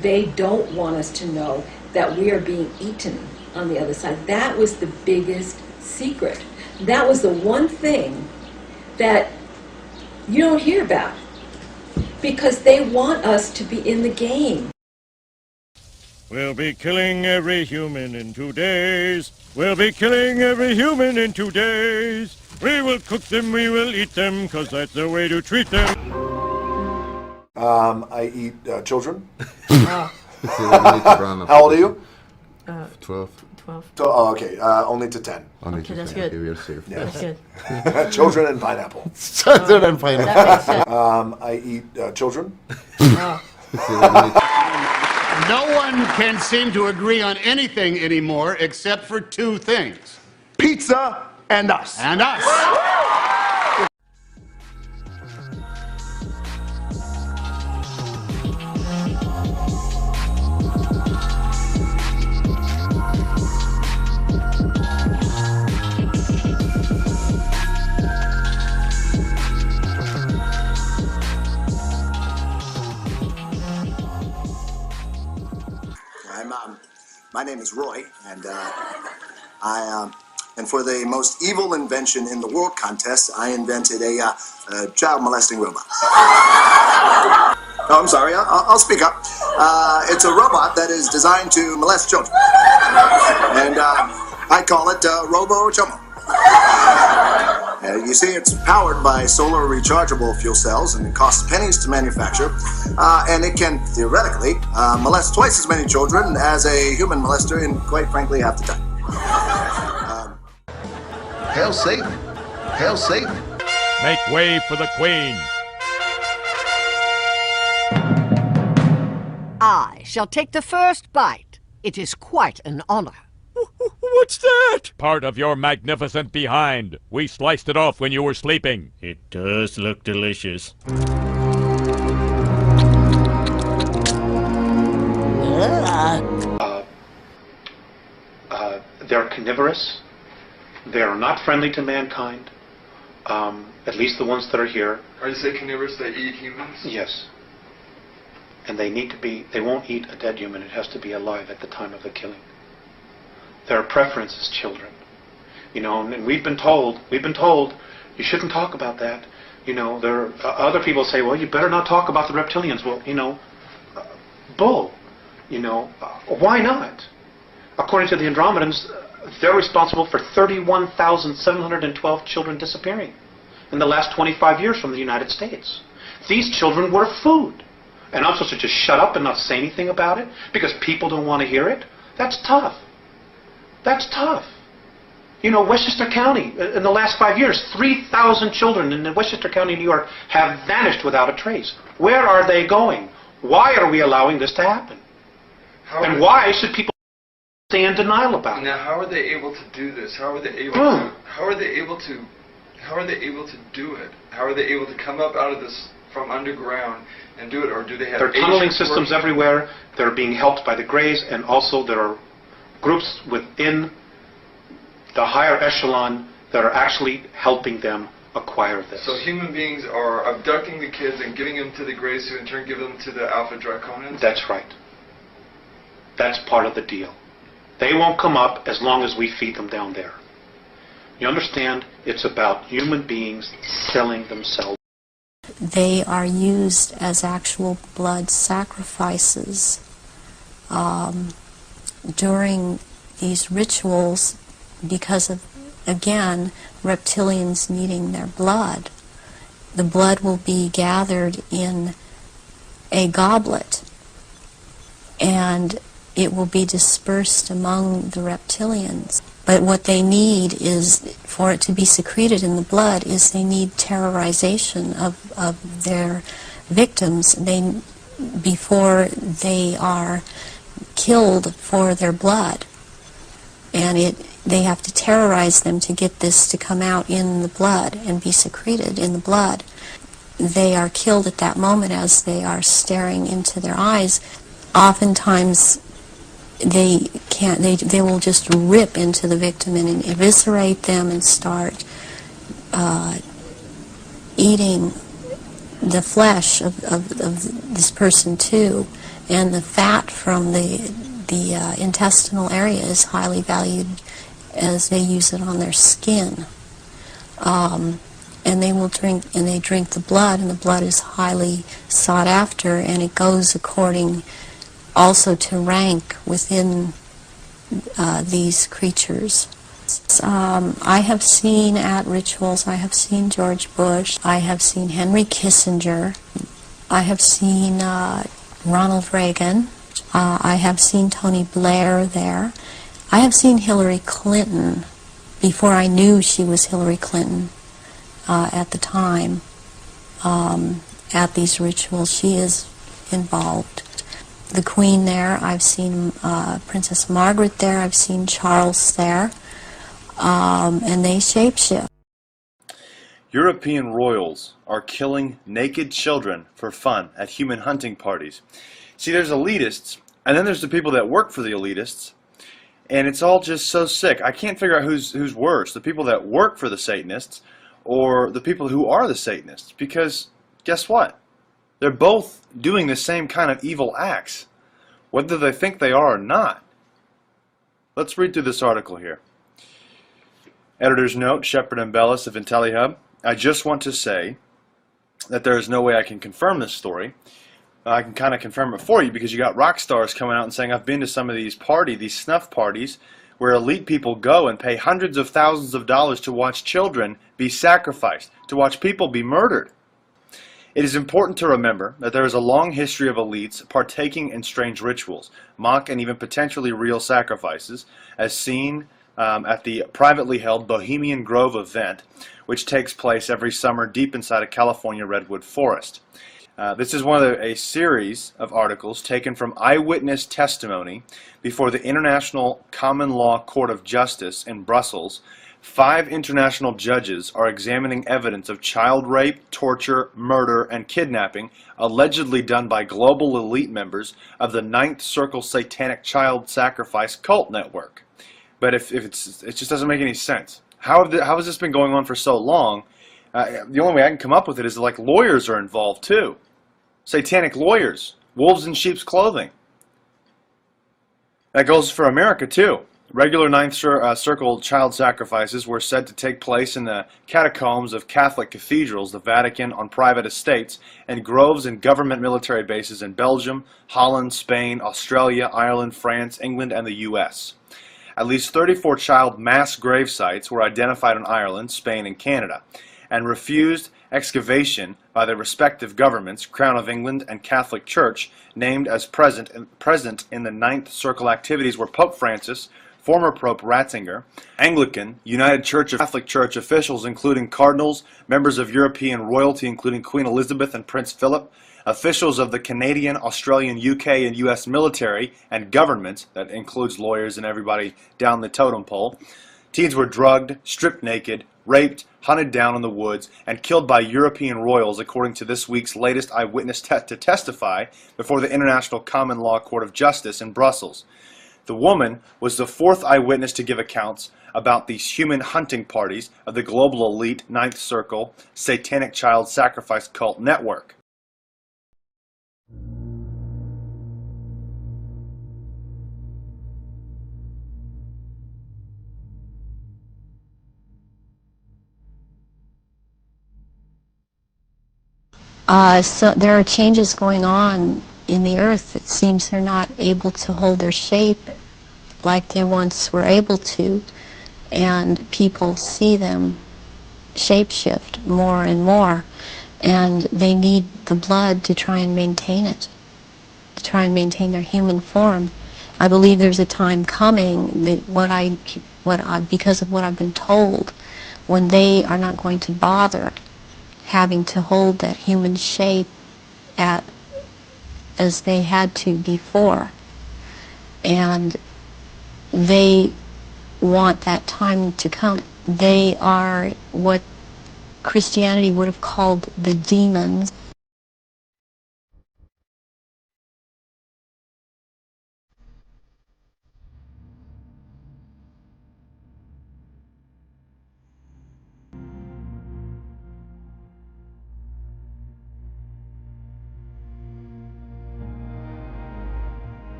They don't want us to know that we are being eaten on the other side. That was the biggest secret. That was the one thing that you don't hear about, because they want us to be in the game. We'll be killing every human in 2 days. We'll be killing every human in 2 days. We will cook them, we will eat them, because that's the way to treat them. I eat children. How old are you? 12. Oh, okay. Only to 10. Only to 10. That's good. We are safe. That's good. Children and pineapple. Children and pineapple. That makes sense. I eat children. No one can seem to agree on anything anymore except for two things: pizza and us. And us. My name is Roy, and and for the most evil invention in the world contest, I invented a child molesting robot. Oh, I'm sorry. I'll speak up. It's a robot that is designed to molest children, and I call it Robo Chomo. You see, it's powered by solar rechargeable fuel cells, and it costs pennies to manufacture, and it can, theoretically, molest twice as many children as a human molester in, quite frankly, half the time. Hail Satan! Hail Satan! Make way for the Queen! I shall take the first bite. It is quite an honor. What's that? Part of your magnificent behind. We sliced it off when you were sleeping. It does look delicious. They're carnivorous. They are not friendly to mankind. At least the ones that are here. Are you saying carnivorous, they eat humans? Yes. And they need to be, they won't eat a dead human. It has to be alive at the time of the killing. Their preference is children. You know, and we've been told, you shouldn't talk about that. You know, there are other people say, well, you better not talk about the reptilians. Well, you know, bull. You know, why not? According to the Andromedans, they're responsible for 31,712 children disappearing in the last 25 years from the United States. These children were food. And I'm supposed to just shut up and not say anything about it because people don't want to hear it? That's tough. That's tough. You know, Westchester County, in the last 5 years, 3,000 children in Westchester County, New York, have vanished without a trace. Where are they going? Why are we allowing this to happen? And why should people stay in denial about it? Now, how are they able to do this? How are they able to? How are they able to? How are they able to do it? How are they able to come up out of this from underground and do it, or do they have? There are tunneling systems everywhere. They're being helped by the Greys, and also there are groups within the higher echelon that are actually helping them acquire this. So human beings are abducting the kids and giving them to the Greys, who in turn give them to the Alpha Draconians? That's right. That's part of the deal. They won't come up as long as we feed them down there. You understand? It's about human beings killing themselves. They are used as actual blood sacrifices. During these rituals, because of, again, reptilians needing their blood, the blood will be gathered in a goblet, and it will be dispersed among the reptilians. But what they need is, for it to be secreted in the blood, is they need terrorization of their victims before they are killed for their blood. And they have to terrorize them to get this to come out in the blood and be secreted in the blood. They are killed at that moment as they are staring into their eyes. Oftentimes they will just rip into the victim and eviscerate them and start eating the flesh of this person too. And the fat from the intestinal area is highly valued, as they use it on their skin. And they will drink the blood, and the blood is highly sought after, and it goes according also to rank within these creatures. I have seen at rituals, I have seen George Bush, I have seen Henry Kissinger, I have seen Ronald Reagan, I have seen Tony Blair there. I have seen Hillary Clinton before I knew she was Hillary Clinton at the time. At these rituals, she is involved. The Queen there, I've seen Princess Margaret there, I've seen Charles there, and they shapeshift. European royals are killing naked children for fun at human hunting parties. See, there's elitists, and then there's the people that work for the elitists, and it's all just so sick. I can't figure out who's worse, the people that work for the Satanists or the people who are the Satanists, because guess what? They're both doing the same kind of evil acts, whether they think they are or not. Let's read through this article here. Editor's note, Shepard and Bellis of IntelliHub. I just want to say that there is no way I can confirm this story. I can kind of confirm it for you because you got rock stars coming out and saying, I've been to some of these snuff parties where elite people go and pay hundreds of thousands of dollars to watch children be sacrificed, to watch people be murdered. It is important to remember that there is a long history of elites partaking in strange rituals, mock and even potentially real sacrifices, as seen at the privately held Bohemian Grove event, which takes place every summer deep inside a California redwood forest. This is one of a series of articles taken from eyewitness testimony before the International Common Law Court of Justice in Brussels. 5 international judges are examining evidence of child rape, torture, murder, and kidnapping allegedly done by global elite members of the Ninth Circle Satanic Child Sacrifice Cult Network. But it just doesn't make any sense. How has this been going on for so long? The only way I can come up with it is like lawyers are involved too. Satanic lawyers, wolves in sheep's clothing. That goes for America too. Regular Ninth Circle child sacrifices were said to take place in the catacombs of Catholic cathedrals, the Vatican, on private estates, and groves and government military bases in Belgium, Holland, Spain, Australia, Ireland, France, England, and the U.S. At least 34 child mass grave sites were identified in Ireland, Spain, and Canada, and refused excavation by their respective governments, Crown of England and Catholic Church, named as present in the Ninth Circle activities were Pope Francis, former Pope Ratzinger, Anglican, United Church of Catholic Church officials including cardinals, members of European royalty including Queen Elizabeth and Prince Philip, officials of the Canadian, Australian, UK, and US military and governments, that includes lawyers and everybody down the totem pole. Teens were drugged, stripped naked, raped, hunted down in the woods, and killed by European royals, according to this week's latest eyewitness to testify before the International Common Law Court of Justice in Brussels. The woman was the 4th eyewitness to give accounts about these human hunting parties of the global elite Ninth Circle Satanic Child Sacrifice Cult Network. So there are changes going on in the earth. It seems they're not able to hold their shape like they once were able to, and people see them shapeshift more and more, and they need the blood to try and maintain it, to try and maintain their human form. I believe there's a time coming that because of what I've been told, when they are not going to bother having to hold that human shape as they had to before. And they want that time to come. They are what Christianity would have called the demons.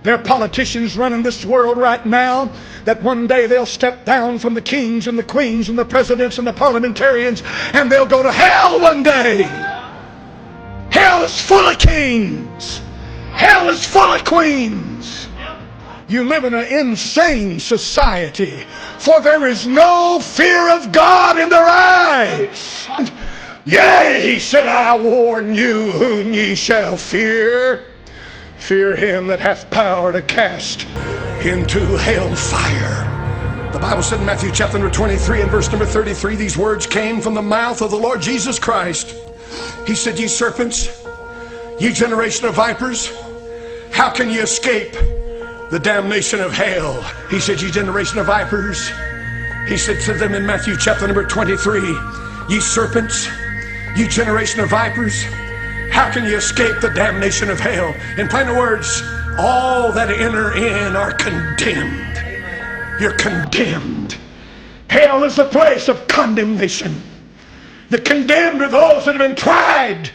There are politicians running this world right now that one day they'll step down from the kings and the queens and the presidents and the parliamentarians, and they'll go to hell one day. Hell is full of kings. Hell is full of queens. You live in an insane society, for there is no fear of God in their eyes. Yea, he said, I warn you whom ye shall fear. Fear him that hath power to cast into hell fire. The Bible said in Matthew chapter number 23 and verse number 33, these words came from the mouth of the Lord Jesus Christ. He said, ye serpents, ye generation of vipers, how can ye escape the damnation of hell? He said, ye generation of vipers. He said to them in Matthew chapter number 23, ye serpents, ye generation of vipers, how can you escape the damnation of hell? In plain words, all that enter in are condemned. You're condemned. Hell is the place of condemnation. The condemned are those that have been tried.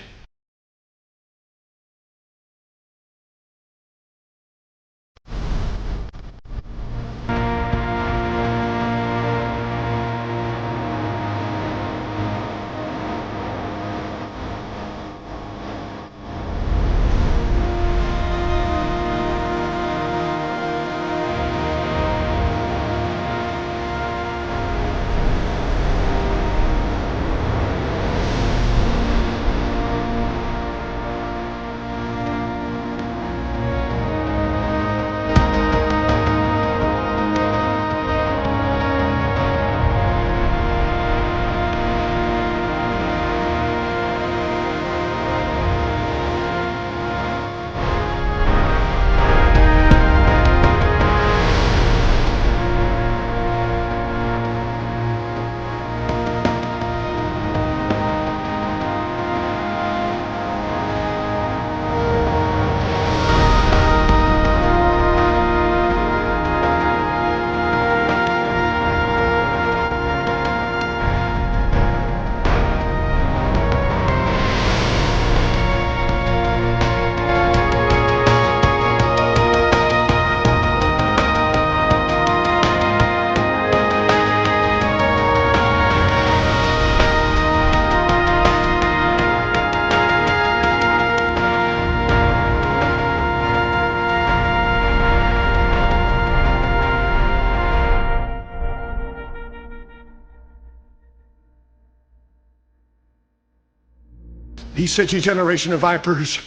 He said, ye generation of vipers,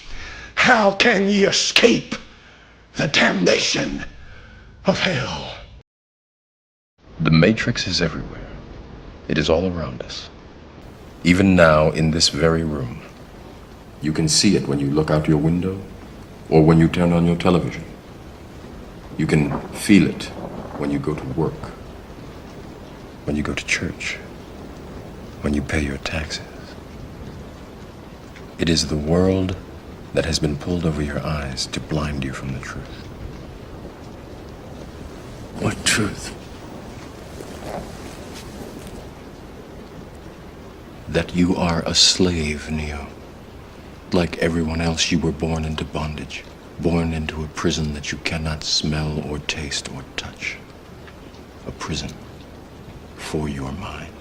how can ye escape the damnation of hell? The Matrix is everywhere. It is all around us. Even now, in this very room. You can see it when you look out your window or when you turn on your television. You can feel it when you go to work, when you go to church, when you pay your taxes. It is the world that has been pulled over your eyes to blind you from the truth. What truth? That you are a slave, Neo. Like everyone else, you were born into bondage, born into a prison that you cannot smell or taste or touch. A prison for your mind.